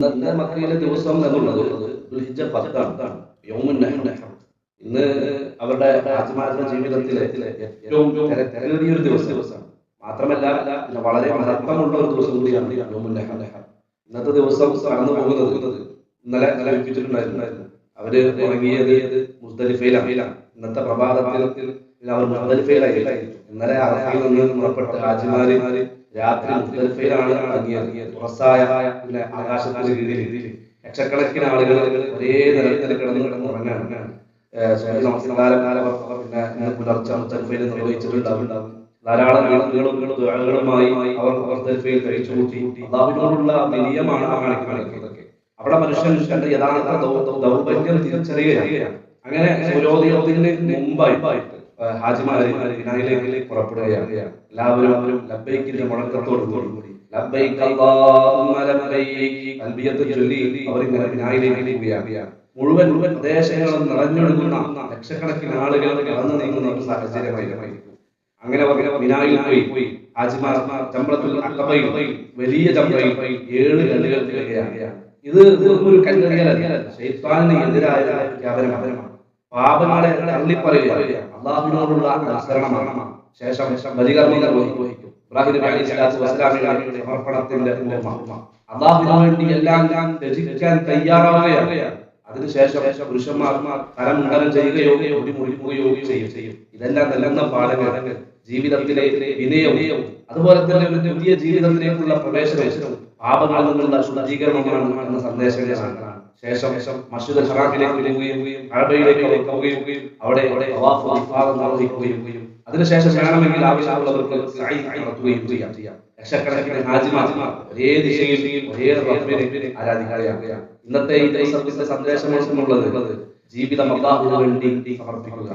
ഇന്നത്തെ മക്കയിലെ ദിവസം എന്നുള്ളത് ദുൽഹിജ്ജ 10 യൗമുൻ നഹർ. ഇന്ന് അവരുടെ ഹാജിമാരുടെ ജീവിതത്തിലെ ഏറ്റവും തിരക്കേറിയൊരു ദിവസമാണ്. മാത്രമല്ല വളരെ മഹത്വമുള്ള ഒരു ദിവസം കൂടിയാണ് യൗമുൻ നഹർ. ഇന്നത്തെ ദിവസം കടന്നു പോകുന്നത് ഇന്നലെ ഏൽപ്പിച്ചിട്ടുണ്ടായിരുന്നു. അവര് ഉറങ്ങിയത് മുസ്ദലിഫയിലാണ്. ഇന്നത്തെ പ്രഭാതത്തിൽ അവർ മുസ്ദലിഫയിലായിരുന്നു. ഇന്നലെ അറഫയിൽ നിന്ന് പുറപ്പെട്ട് ഹാജിമാര് രാത്രി മുസ്ദലിഫയിലാണ് ഇറങ്ങിയത്. തുറസായ ആകാശത്തിന് കീഴിൽ ലക്ഷക്കണക്കിന് ആളുകൾ ഒരേ നിലത്തിൽ കിടന്ന് ഉറങ്ങാണ്. പിന്നെ പുലർച്ചെ മുസ്ദലിഫയിൽ നിർവഹിച്ചിട്ടുണ്ടാവും. ധാരാളം ദുആകളുമായി അവർ മുസ്ദലിഫയിൽ കഴിച്ചുകൂട്ടി. അല്ലാഹുവിനോടുള്ള വിനയമാണ് കാണിക്കുന്നത്. അവിടെ മനുഷ്യൻ തന്റെ യഥാർത്ഥ ദൗർബല്യം തിരിച്ചറിയുകയാണ്. അങ്ങനെ സൂര്യോദയത്തിന് മുമ്പായി ഹാജിമാര് മിനായിലേക്ക് പുറപ്പെടുകയാണ്. എല്ലാവരും ലബ്ബൈക്കിന്റെ മുഴക്കത്തോടുകൂടി ലബ്ബൈക അല്ലാഹുമ്മ ലബ്ബൈക് തൽബിയത്ത് ചൊല്ലി അവരിങ്ങനെ മിനായിലേക്ക് പോവുകയാണ്. മുഴുവൻ പ്രദേശങ്ങളും നിറഞ്ഞൊഴുകുന്ന ലക്ഷക്കണക്കിന് ആളുകൾ കടന്നു നീങ്ങുന്ന ഒരു സാഹചര്യമായിരിക്കും. അങ്ങനെ മിനായിൽ പോയി ഹാജിമാർ ജംറത്തുൽ അഖബയിൽ വലിയ ജംറയിൽ 7 കല്ലുകൾ ഇടുകയാണ്. ഇത് ഒരു കല്ലെറിയലല്ല, ശൈത്താനിന് എതിരായ പ്രഖ്യാപനമാണ്. പാപങ്ങളെ തള്ളിപ്പറയുകയാണ്. അല്ലാഹുവിനോടുള്ള അനുസരണമാണ്. ശേഷം ബലികർമ്മങ്ങൾ നിർവഹിക്കും. ഇബ്രാഹിം നബി അലൈഹി സ്വലാത്തു വസ്സലാമിന്റെ സമർപ്പണത്തിന്റെ ഓർമ്മ. അല്ലാഹുവിനു വേണ്ടി എല്ലാം ത്യജിക്കാൻ തയ്യാറാവുകയാണ്. അതിനുശേഷം പുരുഷന്മാർ തലം മുണ്ടനം ചെയ്യുകയോ മുടിമുറിക്കുകയോ ചെയ്യും. ഇതെല്ലാം നൽകുന്ന പാഠങ്ങൾ ജീവിതത്തിലെ വിനയവും അതുപോലെ തന്നെ ഒരു പുതിയ ജീവിതത്തിലേക്കുള്ള പ്രവേശനവും പാപങ്ങളിൽ നിന്നുള്ള ശുദ്ധീകരണമാണ് എന്ന സന്ദേശങ്ങളാണ്. ശേഷം മസ്ജിദുൽ ഹറാമിലേക്ക് പോവുകയും കഅബയിലേക്ക് പോവുകയും അവിടെ തവാഫ് ഇഫാദ നിർവഹിക്കുകയും അതിനുശേഷം വേണമെങ്കിൽ ആവശ്യമുള്ളവർക്ക് സഅയ് നടത്തുകയും ചെയ്യാം. ലക്ഷക്കണക്കിന് ഹാജിമാർ ഒരേ ദിശയിൽ ഒരേ റബ്ബിനെ ആരാധിക്കുകയാണ്. ഇന്നത്തെ ഈ ദിവസത്തിന്റെ സന്ദേശം എന്നുള്ളത് ജീവിതം അല്ലാഹുവിന് വേണ്ടി സമർപ്പിക്കുക,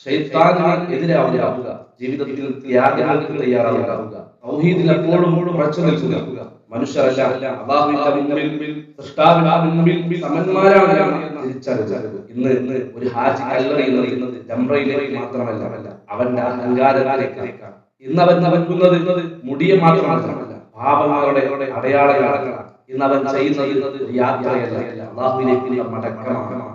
ശൈത്താനിന് എതിരാവുക, ജീവിതത്തിൽ ത്യാഗങ്ങൾക്ക് തയ്യാറാവുക, തൗഹീദിൽ എപ്പോഴും ഉറച്ചു നിൽക്കുക. മനുഷ്യരല്ല അല്ലാഹുവിന്റെ മുൻപിൽ സൃഷ്ടാവിന്റെ മുൻപിൽ സമന്മാരാണ് എന്ന് തിരിച്ചറിയുക. ഇന്ന് ഒരു ഹാജി കല്ലെറിയുന്നത് ജംറയിലേക്ക് മാത്രമല്ല, അവന്റെ അഹങ്കാരത്തിലേക്കാണ്. ഇന്ന് അവൻ വെക്കുന്നത് മുടിയെ മാത്രമല്ല, പാപങ്ങളുടെ അടയാളങ്ങളാണ്. ഇന്ന് അവൻ ചെയ്യുന്നത് യാത്രയല്ല, അല്ലാഹുവിലേക്കുള്ള മടക്കമാണ്.